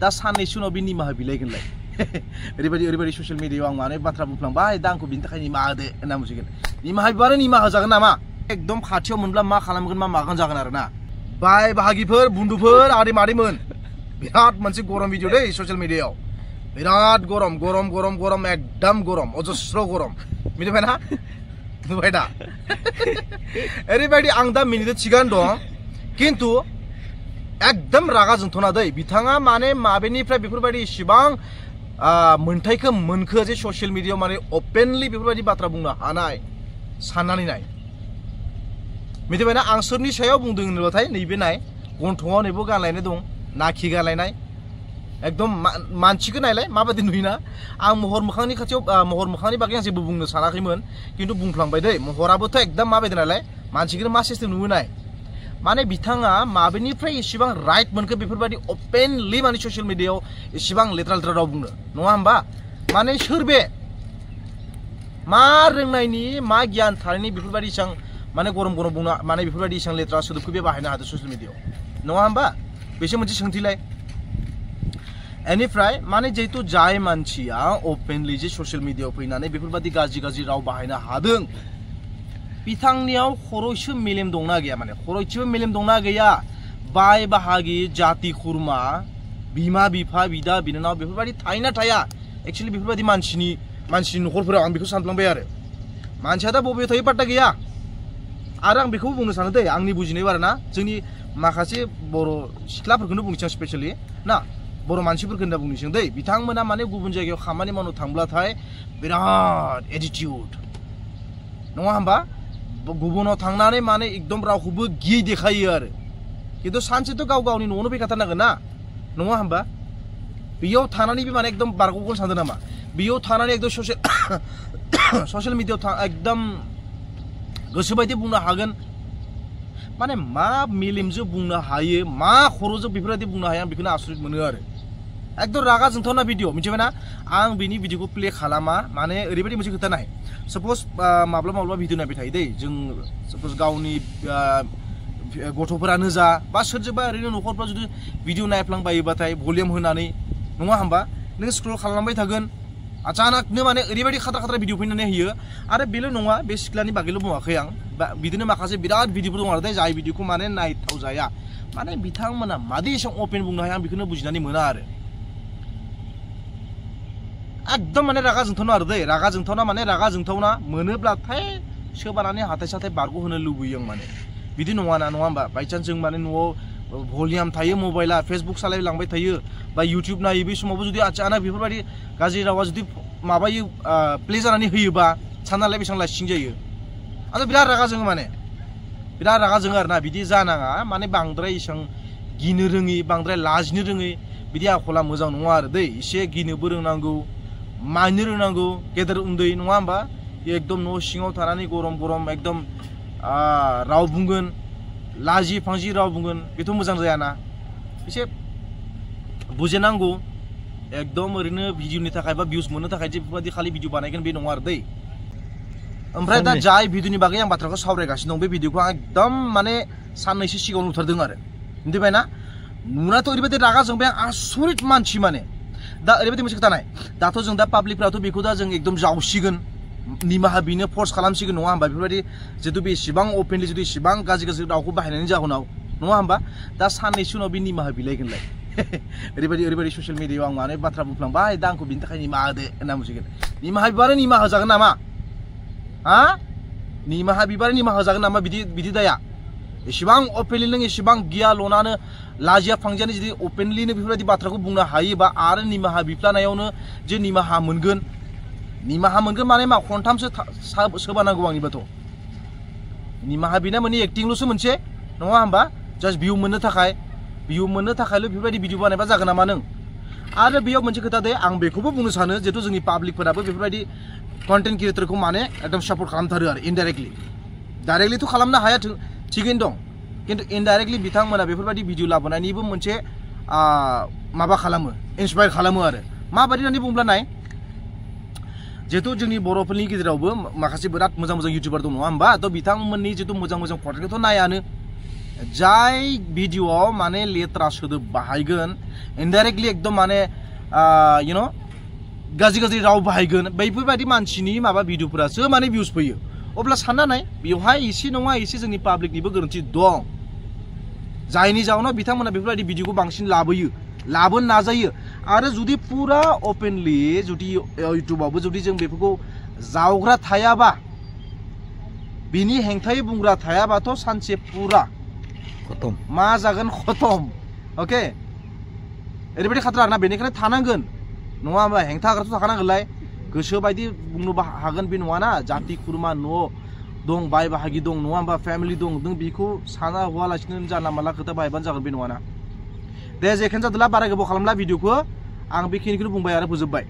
दा साननैसो उनाव बे निमाहा बिलाइगोनलाय ओरैबायदि ससियेल मिडियायाव आं माने बाथ्रा बुंफ्लांबाय दा आंखौ बिनि थाखाय निमाहा होदो होनना बुंसिगोन निमाहा बिबारो निमाहा होजागोन नामा एकदम खाथियाव मोनब्ला मा खालामगोन मा मागोन जागोन आरोना बाय बाहागिफोर बुन्दुफोर आदै मादैमोन बिराद मोनसे गरम भिडिअ दै ससियेल मिडियायाव बिराद गरम एकदम गरम अजस्र गरम मिथिबाय ना नुबाय दा ओरैबायदि आं दा मिनिदो थिगानो दं किन्तु एकदम रागा जोंथ'ना दै बिथाङा माने माबेनिफ्राय बेफोरबायदि इसिबां मोनथायखौ मोनखो जे ससियेल मिडियायाव माने अपेनलि बेफोरबायदि बाथ्रा बुंनो हानाय साननानै नाय मिथिबायना आं सोरनि सायाव बुंदों होनोबाथाय नैबे नाय गन्थङाव नैबो गानलायनाय दं नाखि गानलायनाय एकदम मानसिखौ नायलाय माबायदि नुयोना आं महर मोखांनि खाथियाव महर मोखांनि बागै आं जेबो बुंनो सानाखैमोन किन्तु बुंफ्लांबाय दै महराबोथ' एकदम माबायदि नालाय मानसिखौनो मा सिस्टेम नुनाय माने बिथाङा माबेनिफ्राय इसिबां राइट मोनखो बेफोरबायदि अपेनलि माने ससियेल मिडियायाव इसिबां लेथ्रा राव बुंनो नङा होमबा माने सोर बे मा रोंनायनि मा गियान थानायनि बेफोरबायदि इसां माने गरम बुंनो माने बेफोरबायदि इसां लेथ्रा सोदोबखौ बे बाहायनो हादों ससियेल मिडियायाव नङा होमबा बेसो मोनसे सोंथिलाय एनिफ्राय माने जेहेतु जाय मानसिया अपेनलि जे ससियेल मिडियायाव फैनानै बेफोरबायदि गाज्रि राव बाहायनो हादों बिथांनियाव खर'इसे मेलेम दंना गैया माने खर'इसेबो मेलेम दंना गैया बाय बाहागि जाति खुरमा बिमा बिफा बिदा बिनानाव बेफोरबायदि थायोना थाया एक्चुअली बेफोरबायदि मानसिनि न'खरफोराव आं बेखौ सानफ्लांबाय आरो मानसिया दा बबेयाव थायो पात्ता गैया आरो आं बेखौबो बुंनो सानो दै आंनि बुजिनायाव आरोना जोंनि माखासे बर' सिख्लाफोरखौनो बुंनोसै स्पेसियेलि ना बर' मानसिफोरखौ होनना बुंनोसै दै बिथांमोना माने गुबुन जायगायाव खामानि मावनो थांब्लाथाय बिराद एटिटिउड नङा होमबा गुबुनाव थांनानै माने एकदम रावखौबो गियै देखायो आरो किन्तु सानसेथ' गावनि न'आवनो फैखाथारनांगोन ना नङा होमबा बेयाव थानानैबो माने एकदम बारग'गोन सानदों नामा बेयाव थानानै एकदम ससियेल मिडियायाव एकदम गोसोबायदि बुंनो हागोन माने मा मेलेमजों बुंनो हायो मा खर'जों बेफोरबायदि बुंनो हायो आं बेखौनो आसरित मोनो आरो एकदम रागा जोंथावना भिडिअ मिथिबायना आं बिनि भिडिअखौ प्ले खालामा माने ओरैबायदि मोनसे खोथा नाय साप'ज माब्लाबा भिडिअ नायबाय थायो दै जों साप'ज गावनि गथ'फोरानो जा बा सोरजोंबा ओरैनो न'खरफ्राव जुदि भिडिअ नायफ्लांबायोबाथाय भलिउम होनानै नङा होमबा नों स्क्रल खालामबाय थागोन अचानकनो माने ओरैबायदि खाथ्रा भिडिअ फैनानै होयो आरो बेल' नङा बे सिख्लानि बागैल' बुङाखै आं बिदिनो माखासे बिराद भिडिअफोर दं आरो जाय भिडिअखौ माने नायथाव जाया माने बिथांमोना मादि एसेबां अपेन बुंनो हाया आं बेखौनो बुजिनानै मोना आरो एकदम माने रागा जोंथावना आरो दै रागा जोंथावना मोनोब्लाथाय सोबानानै हाथाय साथाय बारग' होनो लुबैयो आं माने बिदि नङा होमबा बायचान्स जों माने न'आव भलिउम थायो मबाइला फेसबुक सालायलांबाय थायो बा इउटिउब नायो बे समावबो जुदि अचानक बेफोरबायदि गाज्रि रावा जुदि माबायो प्ले जानानै होयोबा साननालाय बेसेबां लासिं जायो आरो बिराद रागा जोङो माने बिराद रागा जोङो आरोना बिदि जानाङा माने बांद्राय इसेबां गिनो रोङै बांद्राय लाजिनो रोङै बिदि आखला मोजां नङा आरो दै एसे गिनोबो रोंनांगौ मानिनो रोंनांगौ गेदेर उन्दै नङा होमबा एकदम न' सिङाव थानानै गरम एकदम राव बुंगोन लाजि फांजि राव बुंगोन बेथ' मोजां जायाना एसे बुजिनांगौ एकदम ओरैनो भिडिअनि थाखाय बा भिउस मोननो थाखाय जे बेफोरबायदि खालि भिडिअ बानायगोन बे नङा आरो दै ओमफ्राय दा जाय भिडिअनि बागै आं बाथ्राखौ सावरायगासिनो दं बे भिडिअखौ आं एकदम माने साननैसो सिगाङाव नुथारदों आरो मिथिबायना नुनाथ' ओरैबायदि रागा जोंबाय आं आसरित मानसि माने दा ओरैबायदि मोनसे खोथा नाय दाथ' जों दा पाब्लिकफ्राथ' बेखौ दा जों एकदम जावसिगोन निमाहा बिनो फर्स खालामसिगोन नङा होमबा बेफोरबायदि जितु बे इसिबां अपेनलि जुदि इसिबां गाज्रि रावखौ बाहायनायनि जाहोनाव नङा होमबा दा साननैसो उनाव बे निमाहा बिलाइगोनलाय ओरैबायदि ससियेल मिडियायाव आं माने बाथ्रा बुंफ्लांबाय दा आंखौ बिनि थाखाय निमाहा होदो होनना बुंसिगोन निमाहा बिबारो निमाहा होजागोन नामा हा निमाहा बिबारो निमाहा होजागोन नामा बिदि दाया इसिबां अपेनलि नों इसिबां गिया लनानो लाजिया फांजियानो जुदि अपेनलिनो बेफोरबायदि बाथ्राखौ बुंनो हायोबा आरो निमाहा बिफ्लानायावनो जे निमाहा मोनगोन माने मा खनथामसो सोबानांगौ आंनिबाथ' निमाहा बिना माने एक्टिंल'सो मोनसे नङा होमबा जास्ट भिउ मोननो थाखायल' बेफोरबायदि भिडिअ बानायबा जागोन नामा नों आरो बेयाव मोनसे खोथा दे आं बेखौबो बुंनो सानो जिहेतु जोंनि पाब्लिकफोराबो बेफोरबायदि कन्टेन्ट क्रिएटरखौ माने एकदम सापर्ट खालामथारो आरो इनडाइरेक्टलि डाइरेक्टलिथ' खालामनो हाया थिगैनो दं किन्तु इनडाइरेक्टलि बिथांमोना बेफोरबायदि भिडिअ लाबोनायनिबो मोनसे माबा खालामो इन्सपायार खालामो आरो माबायदि होननानै बुंब्ला नाय जिहेतु जोंनि बर'फोरनि गेजेरावबो माखासे बिराद मोजां इउटिउबार दं नङा होमबा थ' बिथांमोननि जितु मोजां कन्टेन्टखौथ' नायानो जाय भिडिअआव माने लेत्रा सोदोब बाहायगोन इनडाइरेक्टलि एकदम माने यु नो गाज्रि गाज्रि राव बाहायगोन बैफोरबायदि मानसिनि माबा भिडिअफोरासो माने भिउस फैयो अब्ला सानना नाय बेवहाय एसे नङा एसे जोंनि पाब्लिकनिबो गोरोन्थि दं जायनि जाउनाव बिथांमोना बेफोरबायदि भिडिअखौ बांसिन लाबोनो नाजायो आरो जुदि पुरा अपेनलि जुदि इउटुबावबो जुदि जों बेफोरखौ जावग्रा थायाबा बिनि हेंथायै बुंग्रा थायाबाथ' सानसे पुरा खतम मा जागोन खतम ओके ओरैबायदि खाथ्रा आरोना बेनिखायनो थानांगोन नङा होमबा हेंथा होग्राथ' थाखानांगोनलाय गोसो बायदि बुंनोबो हागोन बे नङाना जाति खुरमा न' दं बाय बाहागि दं नङा होमबा फेमिलि दं नों बेखौ साना हवालासिनो जानला मानला खोथा बाहायबानो जागोन बे नङाना दे जेखियानो जादोला बारा गोबाव खालामला भिडिअखौ आं बेखिनिखौनो बुंबाय आरो फोजोबबाय।